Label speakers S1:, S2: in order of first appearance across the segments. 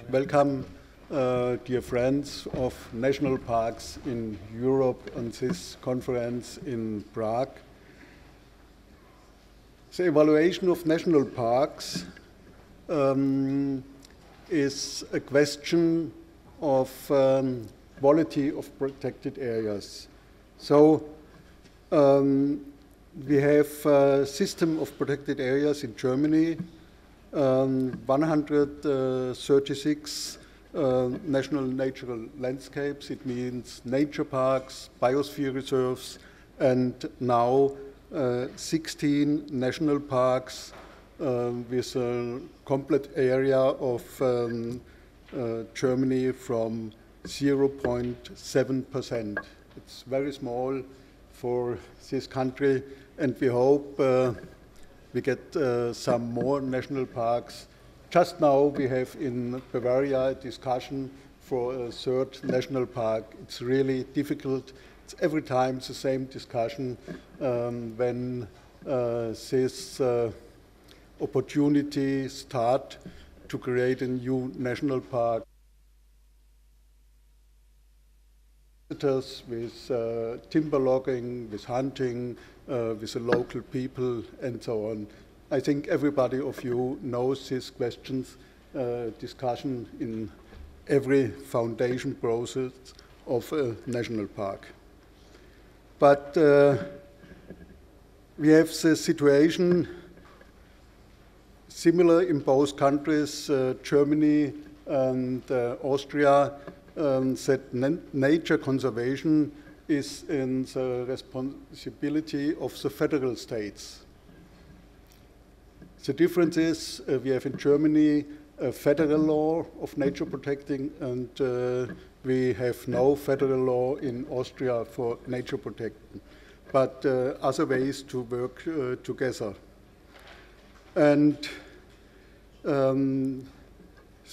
S1: Welcome, dear friends of national parks in Europe on this conference in Prague. The evaluation of national parks is a question of quality of protected areas. So we have a system of protected areas in Germany, 136 national natural landscapes. It means nature parks, biosphere reserves, and now 16 national parks with a complete area of Germany from 0.7%. It's very small for this country, and we hope we get some more national parks. Just now we have in Bavaria a discussion for a third national park. It's really difficult. It's every time the same discussion when this opportunity start to create a new national park. With timber logging, with hunting, with the local people, and so on. I think everybody of you knows these questions, discussion in every foundation process of a national park. But we have the situation similar in both countries, Germany and Austria, that nature conservation is in the responsibility of the federal states. The difference is we have in Germany a federal law of nature protecting, and we have no federal law in Austria for nature protecting, but other ways to work together. And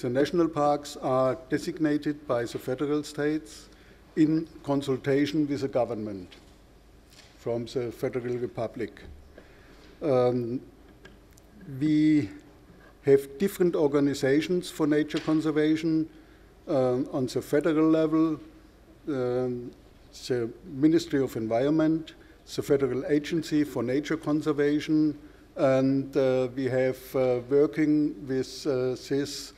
S1: the national parks are designated by the federal states in consultation with the government from the Federal Republic. We have different organizations for nature conservation. On the federal level, the Ministry of Environment, the Federal Agency for Nature Conservation, and we have working with this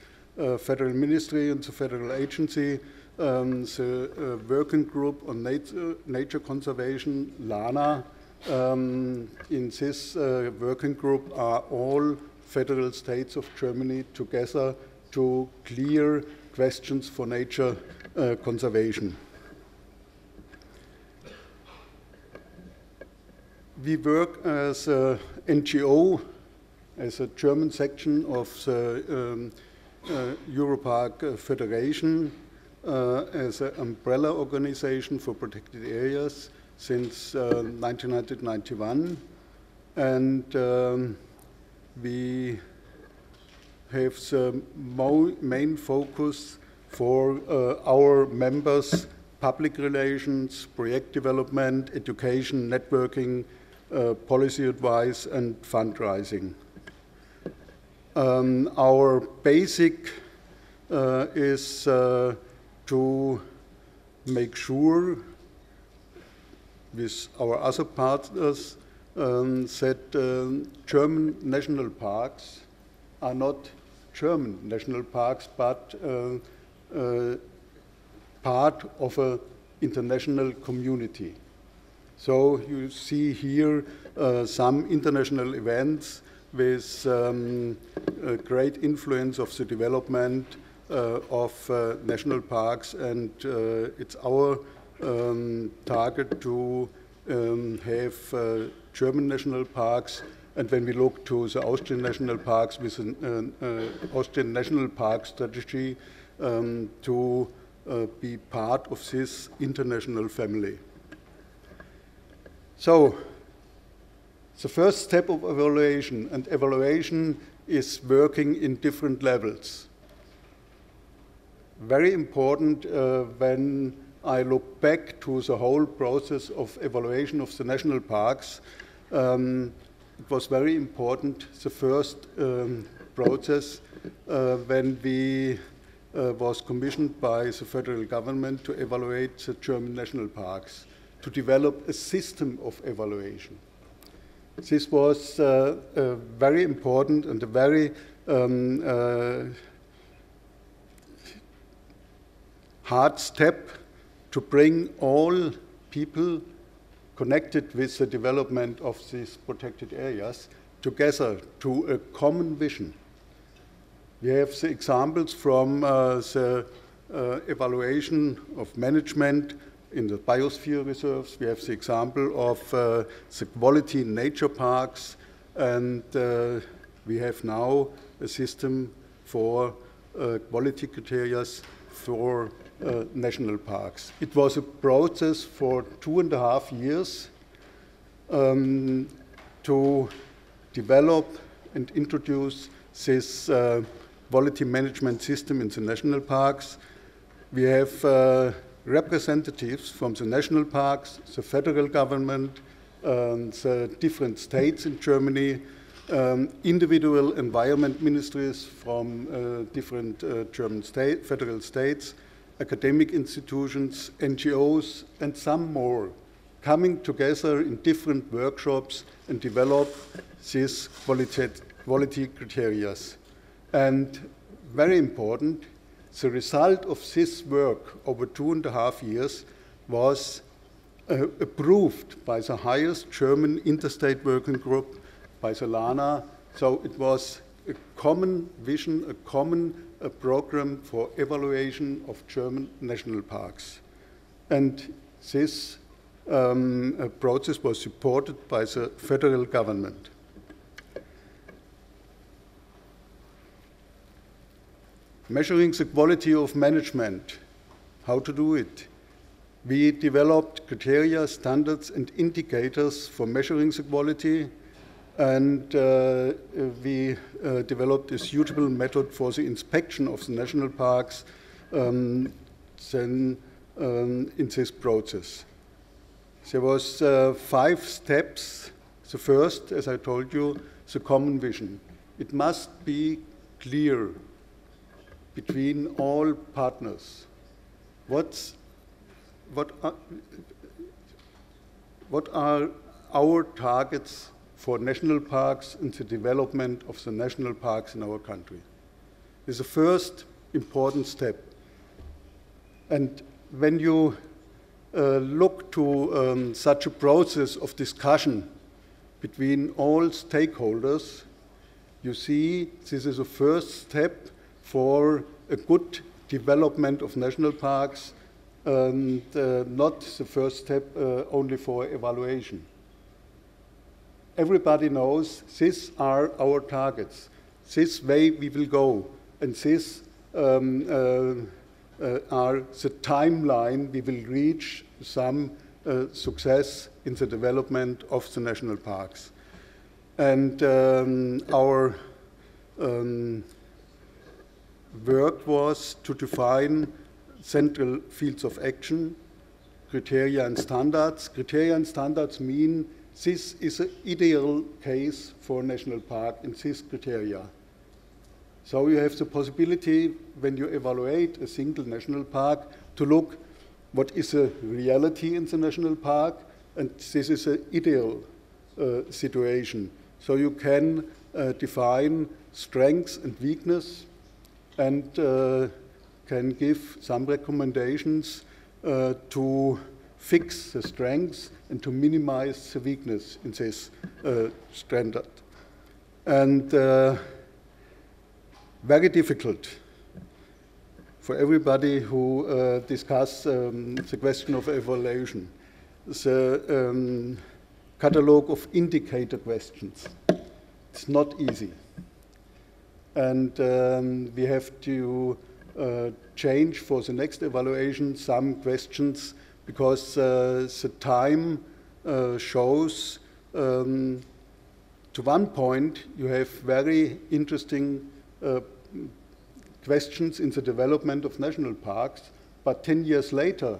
S1: Federal Ministry and the Federal Agency, the working group on nature conservation, LANA. In this working group are all federal states of Germany together to clear questions for nature conservation. We work as an NGO, as a German section of the EUROPARC Federation, as an umbrella organization for protected areas since 1991, and we have the main focus for our members: public relations, project development, education, networking, policy advice, and fundraising. Our basic is to make sure with our other partners that German national parks are not German national parks, but part of an international community. So you see here some international events with a great influence of the development of national parks, and it's our target to have German national parks, and when we look to the Austrian national parks with an Austrian national park strategy to be part of this international family. So the first step of evaluation, and evaluation is working in different levels. Very important when I look back to the whole process of evaluation of the national parks. It was very important, the first process when we was commissioned by the federal government to evaluate the German national parks, to develop a system of evaluation. This was very important and a very hard step to bring all people connected with the development of these protected areas together to a common vision. We have the examples from the evaluation of management in the biosphere reserves. We have the example of the quality in nature parks, and we have now a system for quality criteria for national parks. It was a process for 2.5 years to develop and introduce this quality management system in the national parks. We have representatives from the national parks, the federal government, the different states in Germany, individual environment ministries from different German federal states, academic institutions, NGOs, and some more, coming together in different workshops and develop these quality criteria. And very important, the result of this work over 2.5 years was approved by the highest German interstate working group, by the LANA. So it was a common vision, a common program for evaluation of German national parks. And this process was supported by the federal government. Measuring the quality of management, how to do it. We developed criteria, standards, and indicators for measuring the quality, and we developed a suitable method for the inspection of the national parks in this process. There was 5 steps. The first, as I told you, the common vision. It must be clear between all partners. What are our targets for national parks and the development of the national parks in our country? This is the first important step. And when you look to such a process of discussion between all stakeholders, you see this is a first step for a good development of national parks, and not the first step only for evaluation. Everybody knows these are our targets. This way we will go, and this are the timeline we will reach some success in the development of the national parks. And our work was to define central fields of action, criteria and standards. Criteria and standards mean this is an ideal case for a national park in this criteria. So you have the possibility, when you evaluate a single national park, to look what is a reality in the national park, and this is an ideal situation. So you can define strengths and weakness, and can give some recommendations to fix the strengths and to minimize the weakness in this standard. And very difficult for everybody who discuss the question of evaluation. The catalogue of indicator questions. It's not easy. And we have to change for the next evaluation some questions, because the time shows to one point you have very interesting questions in the development of national parks, but 10 years later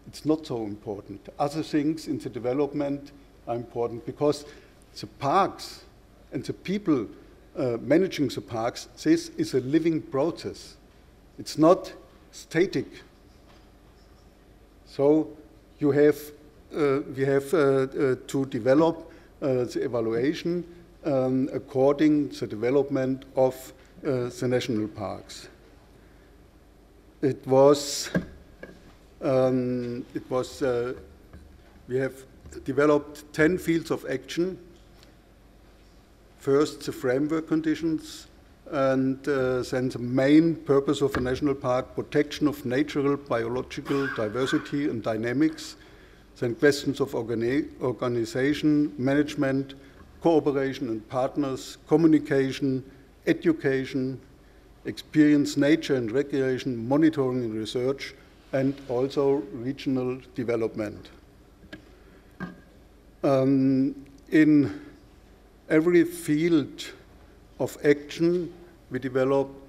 S1: it's not so important. Other things in the development are important, because the parks and the people managing the parks, this is a living process. It's not static. So we have to develop the evaluation according to the development of the national parks. We have developed 10 fields of action. First, the framework conditions, and then the main purpose of a national park, protection of natural, biological diversity and dynamics, then questions of organization, management, cooperation and partners, communication, education, experience, nature and recreation, monitoring and research, and also regional development. In every field of action, we developed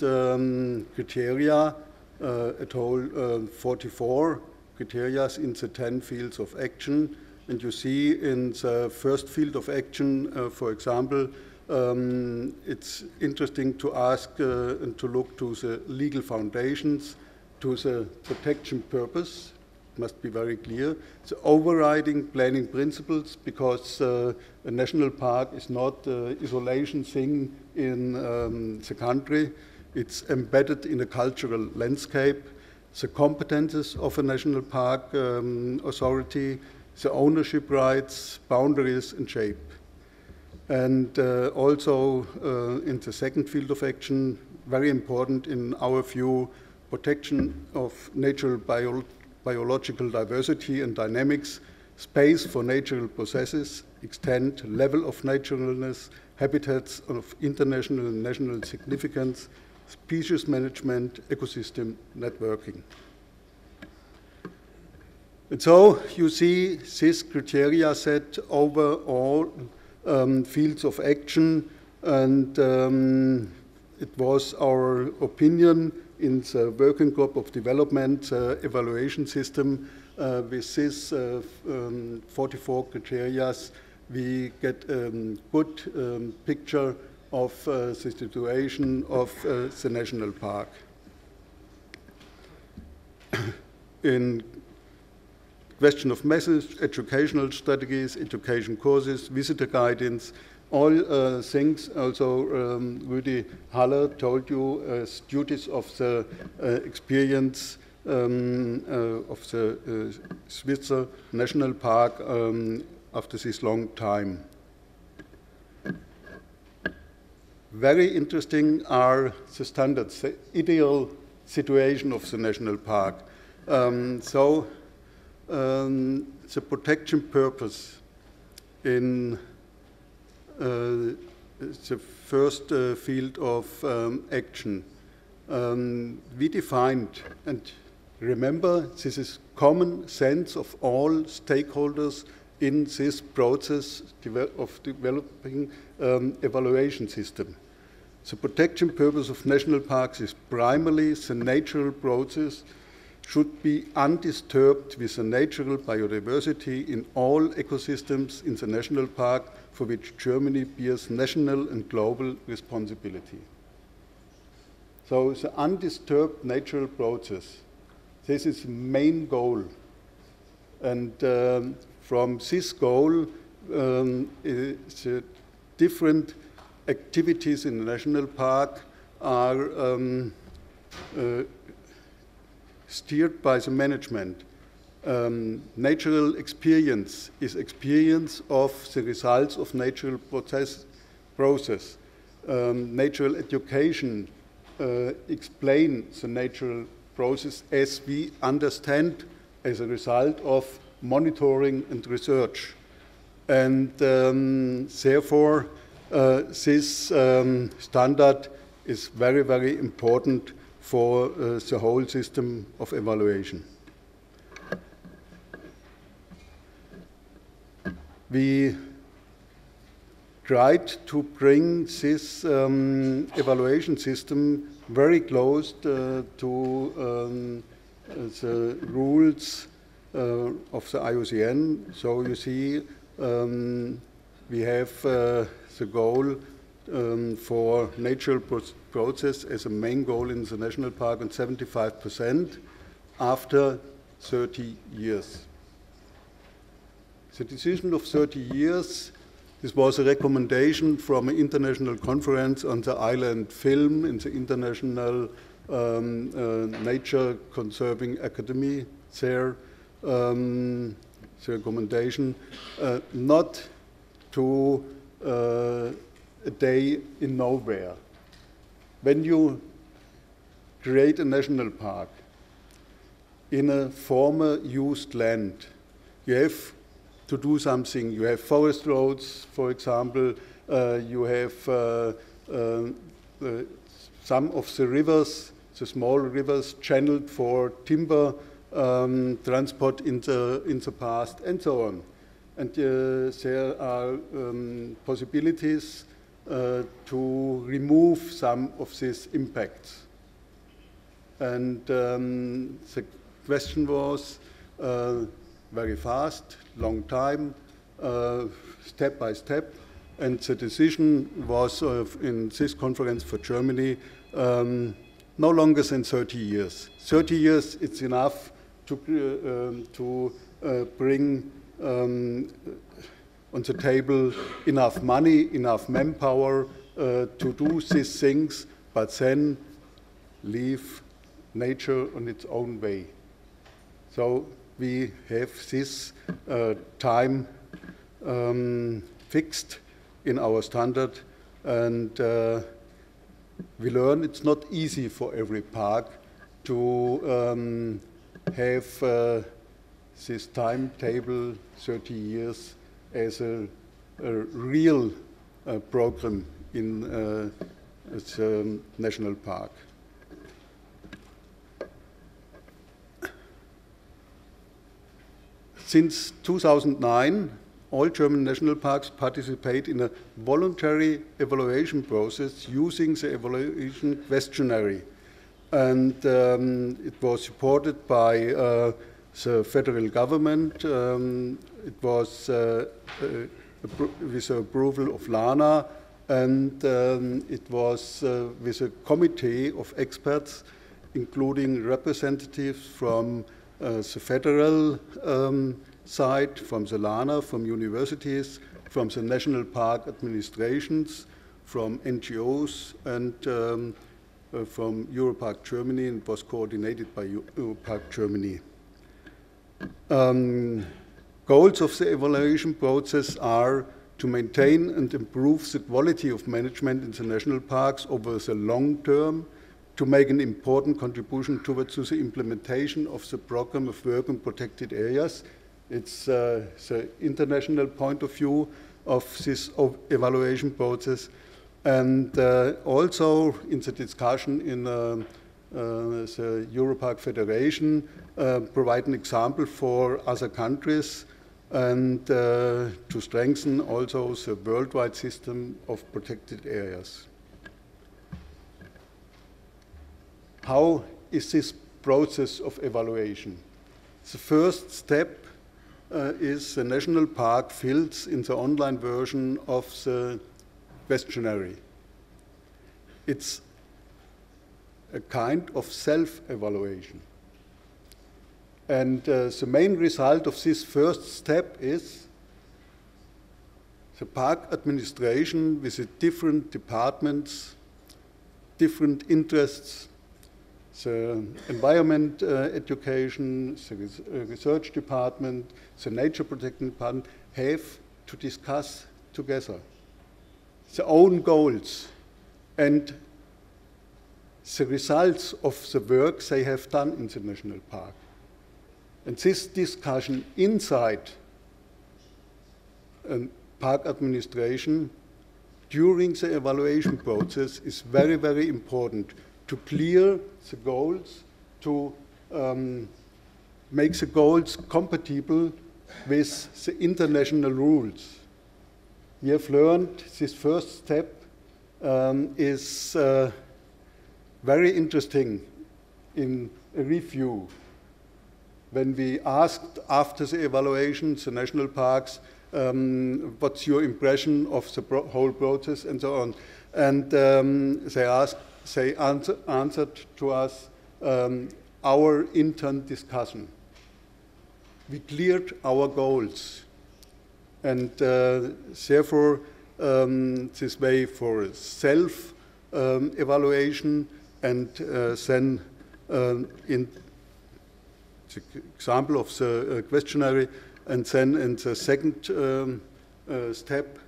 S1: criteria, a whole 44 criteria in the 10 fields of action. And you see in the first field of action, for example, it's interesting to ask and to look to the legal foundations, to the protection purpose. Must be very clear. The overriding planning principles, because a national park is not an isolation thing in the country. It's embedded in a cultural landscape. The competences of a national park authority, the ownership rights, boundaries, and shape. And also in the second field of action, very important in our view, protection of natural biological diversity and dynamics, space for natural processes, extent, level of naturalness, habitats of international and national significance, species management, ecosystem networking. And so you see this criteria set over all fields of action, and it was our opinion in the working group of development evaluation system with this 44 criteria, we get a good picture of the situation of the national park. In question of methods, educational strategies, education courses, visitor guidance, all things also Rudi Haller told you as duties of the experience of the Swiss National Park after this long time. Very interesting are the standards, the ideal situation of the national park. The protection purpose in the first field of action. We defined, and remember, this is common sense of all stakeholders in this process of developing evaluation system. The protection purpose of national parks is primarily the natural process should be undisturbed with the natural biodiversity in all ecosystems in the national park for which Germany bears national and global responsibility. So the undisturbed natural process, this is the main goal. And from this goal, the different activities in the national park are steered by the management. Natural experience is experience of the results of natural process. Natural education explains the natural process as we understand as a result of monitoring and research. And therefore, this standard is very, very important for the whole system of evaluation. We tried to bring this evaluation system very close to the rules of the IUCN. So you see, we have the goal for natural process as a main goal in the national park, and 75% after 30 years. The decision of 30 years, this was a recommendation from an international conference on the island film in the International Nature Conserving Academy there. The recommendation not to a day in nowhere. When you create a national park in a former used land, you have to do something. You have forest roads, for example. You have some of the rivers, the small rivers, channeled for timber transport in the past, and so on. And there are possibilities to remove some of these impacts. And the question was very fast, long time, step by step, and the decision was in this conference for Germany no longer than 30 years. 30 years, it's enough to bring on the table enough money, enough manpower to do these things, but then leave nature on its own way. So we have this time fixed in our standard, and we learn it's not easy for every park to have this timetable, 30 years, as a real program in the national park. Since 2009, all German national parks participate in a voluntary evaluation process using the evaluation questionnaire. And it was supported by the federal government. It was with the approval of LANA, and it was with a committee of experts, including representatives from the federal side, from the LANA, from universities, from the national park administrations, from NGOs, and from EUROPARC Germany, and was coordinated by EUROPARC Germany. Goals of the evaluation process are to maintain and improve the quality of management in the national parks over the long term, to make an important contribution towards the implementation of the program of work in protected areas. It's the international point of view of this evaluation process. And also in the discussion in the EUROPARC Federation, provide an example for other countries, and to strengthen also the worldwide system of protected areas. How is this process of evaluation? The first step is the national park fills in the online version of the questionnaire. It's a kind of self-evaluation. And the main result of this first step is the park administration with the different departments, different interests, the environment education, the research department, the nature protection department have to discuss together their own goals and the results of the work they have done in the national park. And this discussion inside park administration during the evaluation process is very, very important to clear the goals, to make the goals compatible with the international rules. We have learned this first step is very interesting in a review. When we asked after the evaluation, the national parks, what's your impression of the whole process and so on, And they answered to us our intern discussion. We cleared our goals, and therefore this way for self-evaluation, and then in the example of the questionnaire, and then in the second step,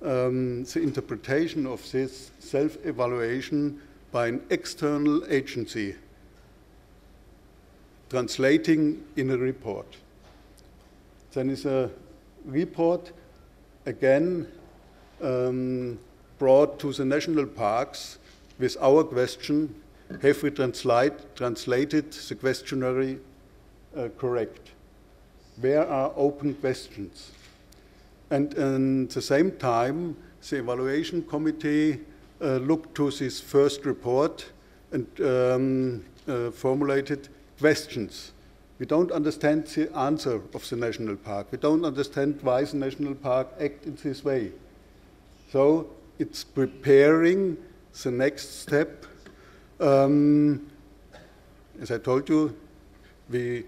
S1: the interpretation of this self-evaluation by an external agency, translating in a report. Then is a report, again, brought to the national parks with our question, have we translated the questionnaire correct? Where are open questions? And at the same time, the evaluation committee looked to this first report and formulated questions. We don't understand the answer of the national park. We don't understand why the national park acts in this way. So it's preparing the next step. As I told you, we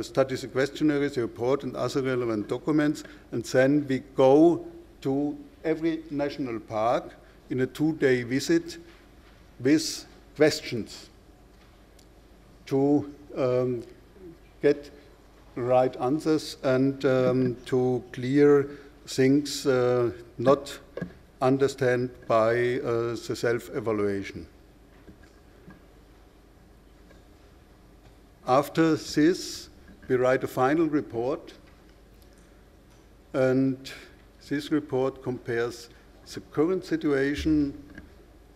S1: study the questionnaire, the report, and other relevant documents, and then we go to every national park in a 2-day visit with questions to get right answers and to clear things not understand by the self-evaluation. After this, we write a final report, and this report compares the current situation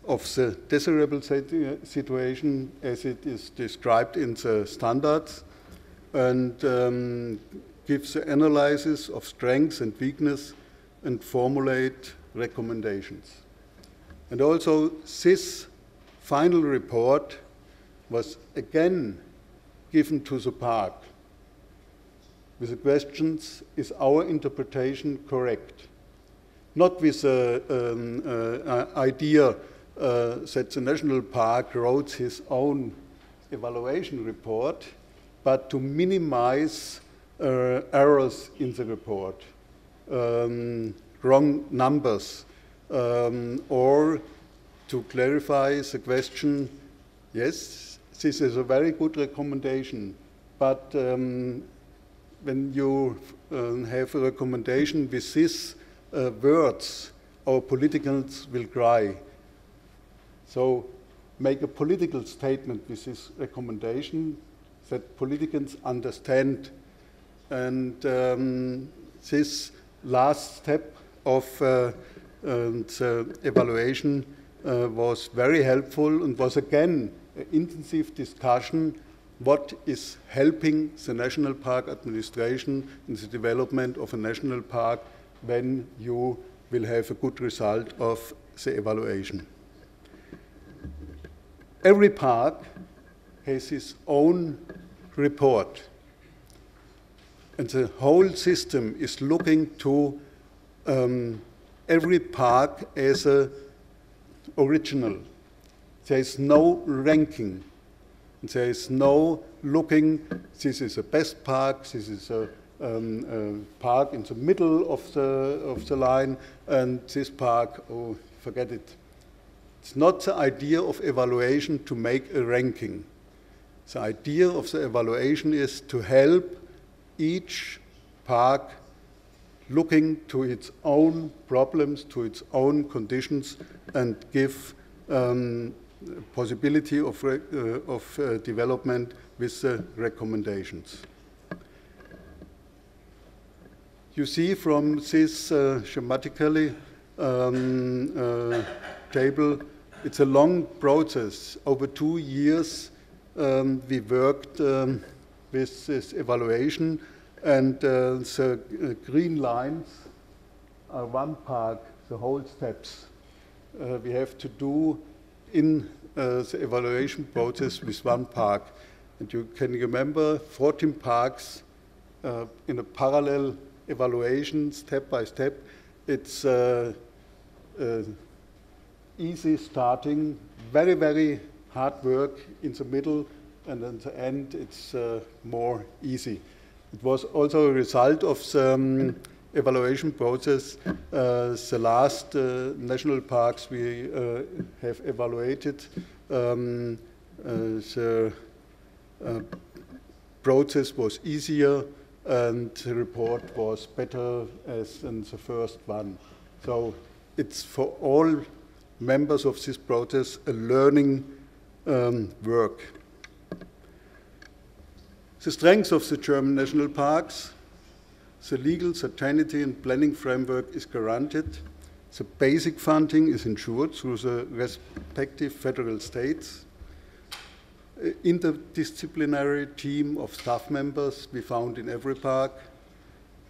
S1: of the desirable situation as it is described in the standards, and gives the analysis of strengths and weakness and formulate recommendations. And also this final report was again given to the park with the questions, is our interpretation correct? Not with the idea that the national park wrote his own evaluation report, but to minimize errors in the report, wrong numbers, or to clarify the question, yes, this is a very good recommendation, but when you have a recommendation with these words, our politicals will cry. So make a political statement with this recommendation that politicians understand. And this last step of the evaluation was very helpful and was again an intensive discussion what is helping the National Park Administration in the development of a national park when you will have a good result of the evaluation. Every park has its own report, and the whole system is looking to every park as an original. There is no ranking. There is no looking, this is the best park, this is a park in the middle of the line, and this park, oh, forget it. It's not the idea of evaluation to make a ranking. The idea of the evaluation is to help each park looking to its own problems, to its own conditions, and give possibility of development with the recommendations. You see from this schematically table, it's a long process. Over 2 years, we worked with this evaluation, and the green lines are one park, the whole steps we have to do in the evaluation process with one park. And you can remember 14 parks in a parallel evaluation, step by step. It's easy starting, very, very hard work in the middle, and at the end it's more easy. It was also a result of the evaluation process. The last national parks we have evaluated, the process was easier and the report was better as in the first one. So it's for all members of this process a learning work. The strength of the German national parks: the legal certainty and planning framework is guaranteed. The basic funding is ensured through the respective federal states. Interdisciplinary team of staff members we found in every park.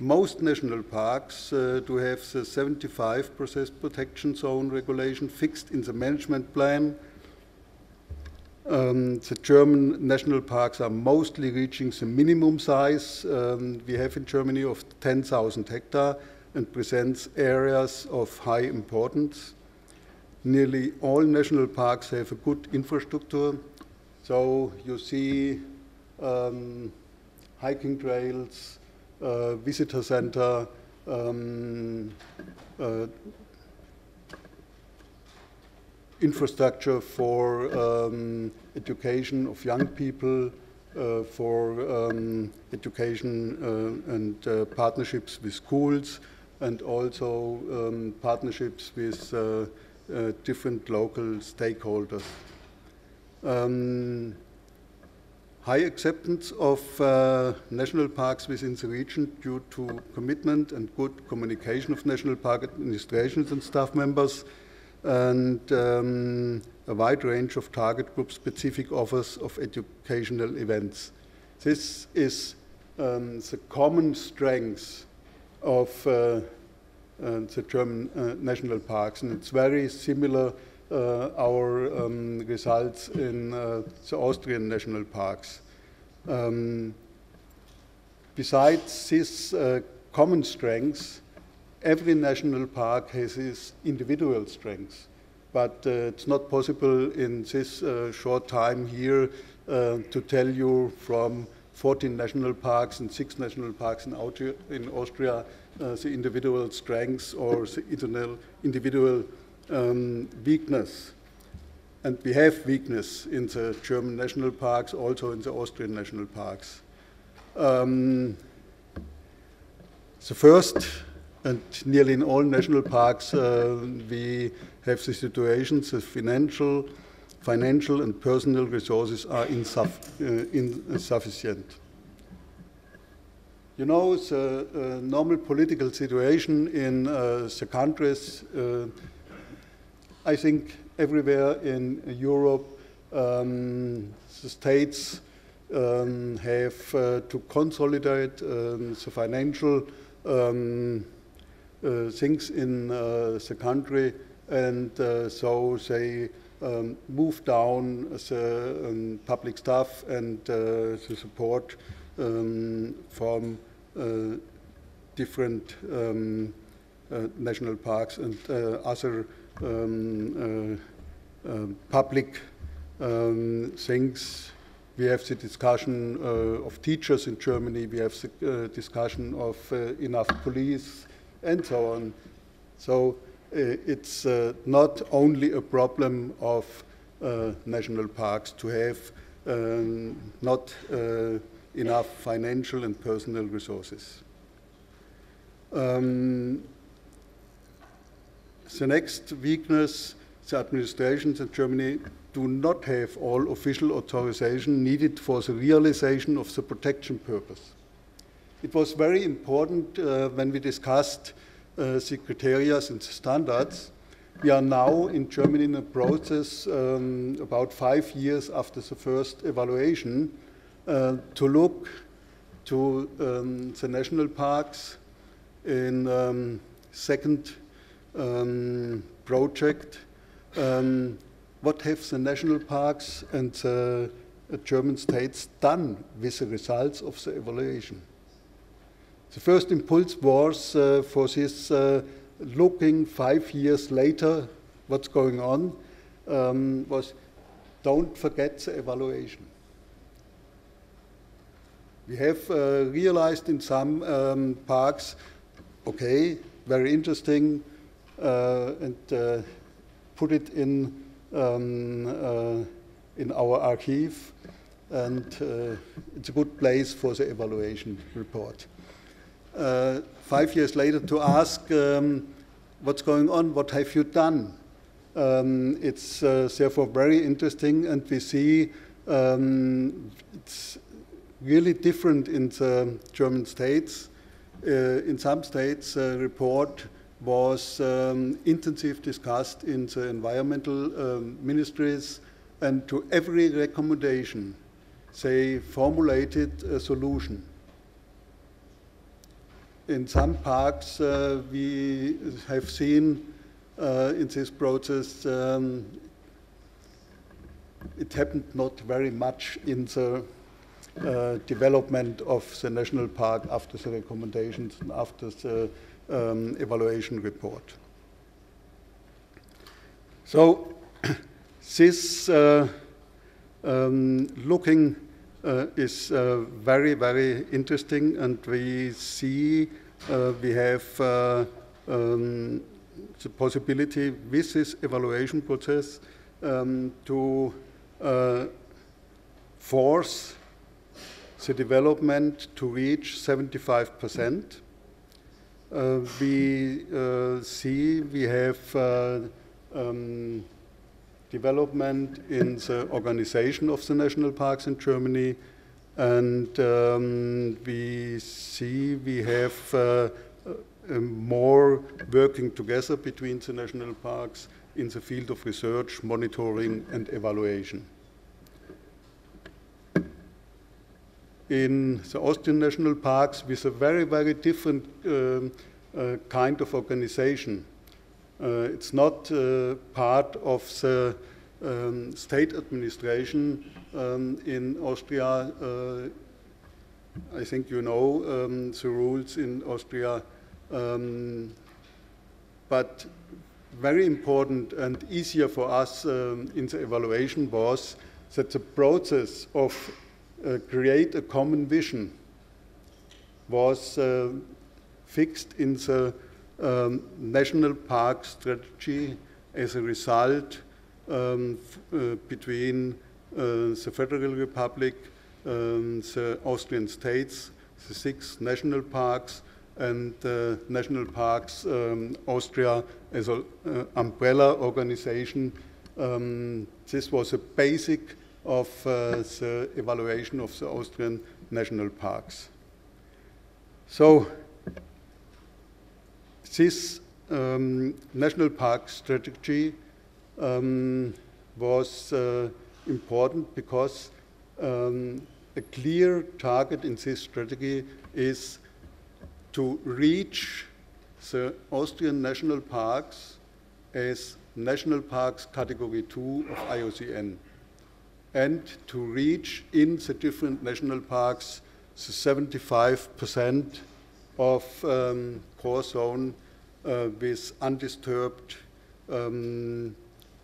S1: Most national parks do have the 75% protection zone regulation fixed in the management plan. The German national parks are mostly reaching the minimum size we have in Germany of 10,000 hectares and presents areas of high importance. Nearly all national parks have a good infrastructure. So you see hiking trails, visitor center, infrastructure for education of young people, for education and partnerships with schools, and also partnerships with different local stakeholders. High acceptance of national parks within the region due to commitment and good communication of national park administrations and staff members, and a wide range of target group specific offers of educational events. This is the common strength of the German national parks, and it's very similar our results in the Austrian national parks. Besides this common strengths, every national park has its individual strengths, but it's not possible in this short time here to tell you from 14 national parks and 6 national parks in Austria the individual strengths or the individual weakness. And we have weakness in the German national parks, also in the Austrian national parks. The first, and nearly in all national parks, we have the situations, the financial and personal resources are insufficient. You know, the normal political situation in the countries, I think everywhere in Europe, the states have to consolidate the financial things in the country, and so they move down the public staff and the support from different national parks and other public things. We have the discussion of teachers in Germany, we have the discussion of enough police, and so on. So it's not only a problem of national parks to have not enough financial and personal resources. The next weakness, the administrations in Germany do not have all official authorization needed for the realization of the protection purpose. It was very important when we discussed the criteria and the standards. We are now in Germany in a process about 5 years after the first evaluation to look to the national parks in second project. What have the national parks and the German states done with the results of the evaluation? The first impulse was for this looking 5 years later what's going on was don't forget the evaluation. We have realized in some parks, okay, very interesting, and put it in our archive, and it's a good place for the evaluation report. 5 years later to ask what's going on, what have you done? It's therefore very interesting, and we see it's really different in the German states. In some states, the report was intensively discussed in the environmental ministries, and to every recommendation, they formulated a solution. In some parks, we have seen in this process, it happened not very much in the development of the national park after the recommendations and after the evaluation report. So this looking is very, very interesting, and we see we have the possibility with this evaluation process to force the development to reach 75%. We see we have development in the organization of the national parks in Germany, and we see we have more working together between the national parks in the field of research, monitoring, and evaluation. In the Austrian national parks, with a very, very different kind of organization. It's not part of the state administration in Austria. I think you know the rules in Austria, but very important and easier for us in the evaluation was that the process of create a common vision was fixed in the national park strategy as a result between the Federal Republic, the Austrian states, the 6 national parks, and National Parks Austria as an umbrella organization. This was a basic of the evaluation of the Austrian national parks. So this national park strategy was important because a clear target in this strategy is to reach the Austrian national parks as national parks category 2 of IUCN, and to reach in the different national parks the 75% of core zone with undisturbed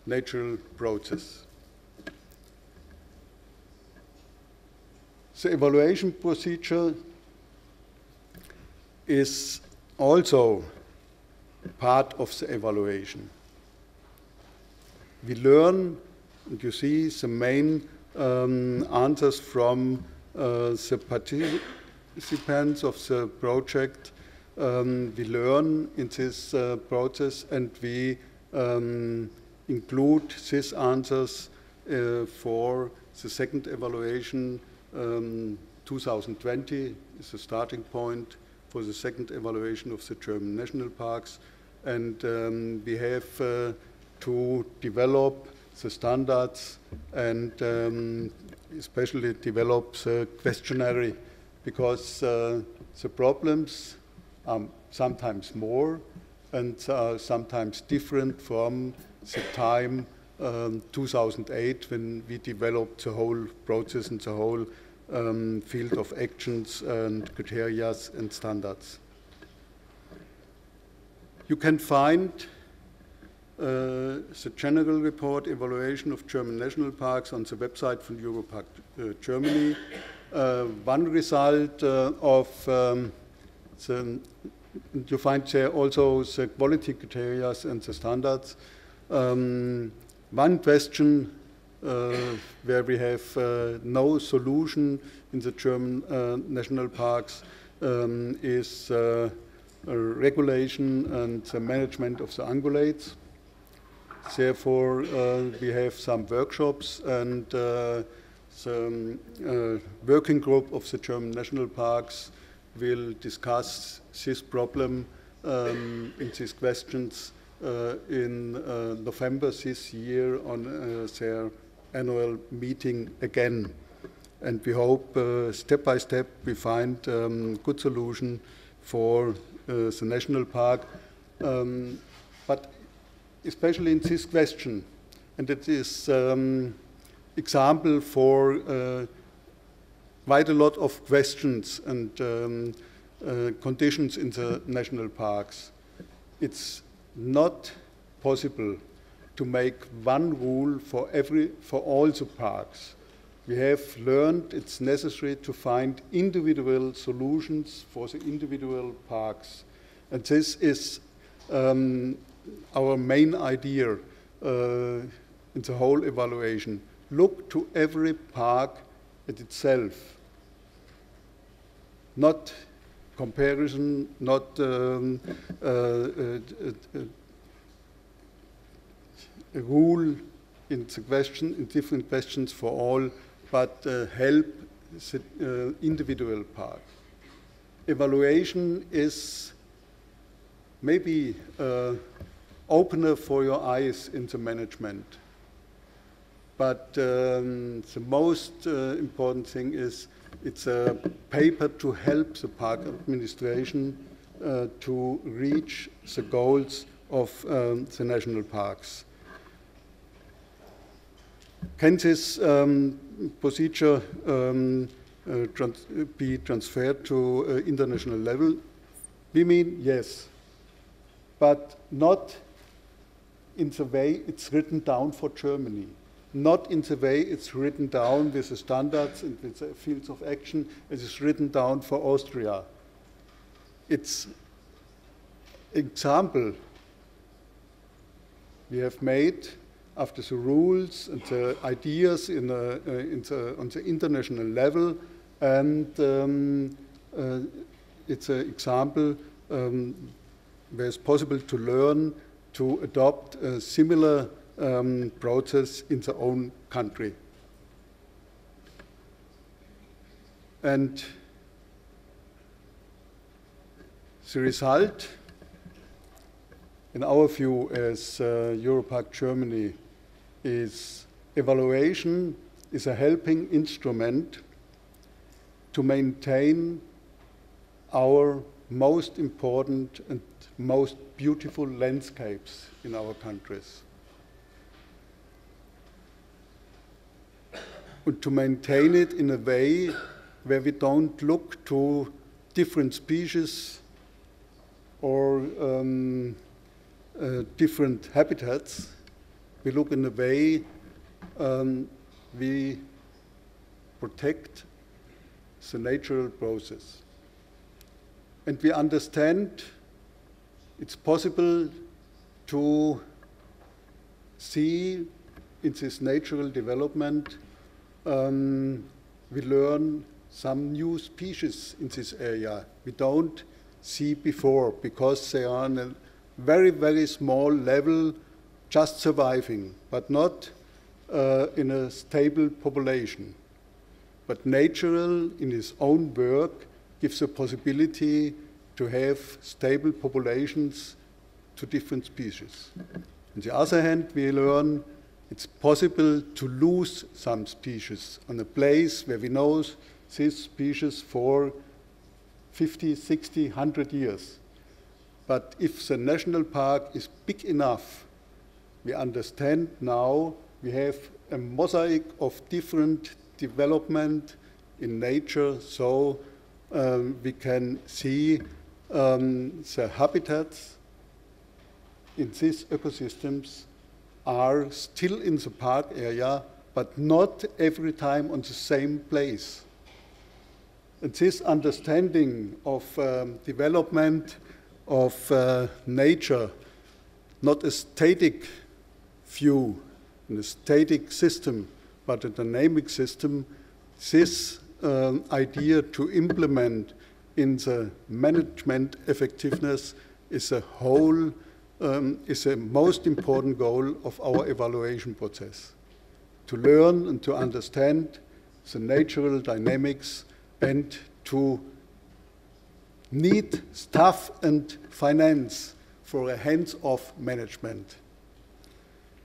S1: natural process. The evaluation procedure is also part of the evaluation. We learn, and you see the main answers from the participants of the project. We learn in this process, and we include these answers for the second evaluation. 2020 is the starting point for the second evaluation of the German national parks, and we have to develop the standards and especially develop the questionnaire, because the problems are sometimes more and are sometimes different from the time 2008 when we developed the whole process and the whole field of actions and criteria and standards. You can find the general report, Evaluation of German National Parks, on the website from EUROPARC Germany. One result of you find there also the quality criteria and the standards. One question where we have no solution in the German national parks is regulation and the management of the ungulates. Therefore, we have some workshops, and the working group of the German national parks will discuss this problem in these questions in November this year on their annual meeting again. And we hope step by step we find good solution for the national park. But especially in this question, and it is example for quite a lot of questions and conditions in the national parks. It's not possible to make one rule for all the parks. We have learned it's necessary to find individual solutions for the individual parks. And this is our main idea in the whole evaluation. Look to every park at itself. Not comparison, not a rule in the question, in different questions for all, but help the individual park. Evaluation is maybe opener for your eyes in the management. But the most important thing is it's a paper to help the park administration to reach the goals of the national parks. Can this procedure be transferred to international level? We mean yes, but not in the way it's written down for Germany. Not in the way it's written down with the standards and with the fields of action as it's written down for Austria. It's example we have made after the rules and the ideas on the international level, and it's an example where it's possible to learn to adopt a similar process in their own country. And the result, in our view as EUROPARC Germany, is evaluation is a helping instrument to maintain our most important and most beautiful landscapes in our countries. And to maintain it in a way where we don't look to different species or different habitats. We look in a way we protect the natural process. And we understand it's possible to see in this natural development we learn some new species in this area we don't see before because they are on a very, very small level, just surviving, but not in a stable population. But natural, in its own work, gives a possibility to have stable populations to different species. On the other hand, we learn it's possible to lose some species on a place where we know this species for 50, 60, 100 years. But if the national park is big enough, we understand now we have a mosaic of different development in nature, so we can see the habitats in these ecosystems are still in the park area, but not every time on the same place. And this understanding of development of nature, not a static view, in a static system, but a dynamic system, this idea to implement in the management effectiveness is a whole, is a most important goal of our evaluation process. To learn and to understand the natural dynamics and to need staff and finance for a hands-off management.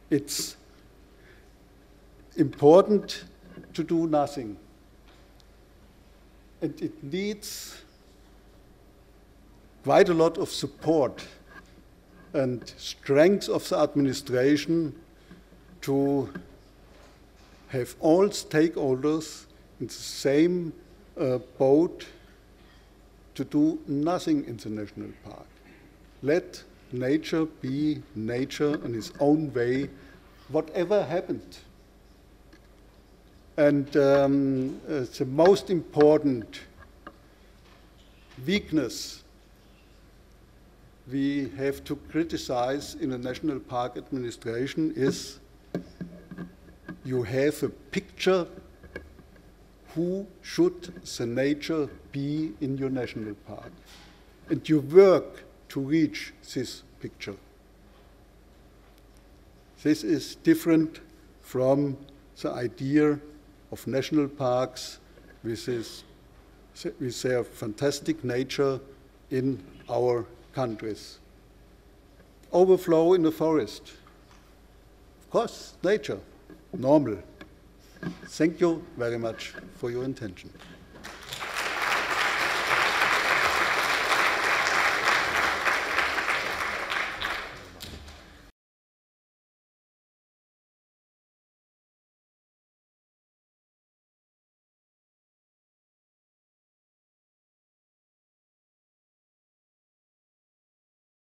S1: It's important to do nothing. And it needs quite a lot of support and strength of the administration to have all stakeholders in the same boat to do nothing in the national park. Let nature be nature in its own way, whatever happened. And the most important weakness we have to criticize in a national park administration is you have a picture who should the nature be in your national park. And you work to reach this picture. This is different from the idea of national parks with their fantastic nature in our countries. Overflow in the forest. Of course, nature, normal. Thank you very much for your attention.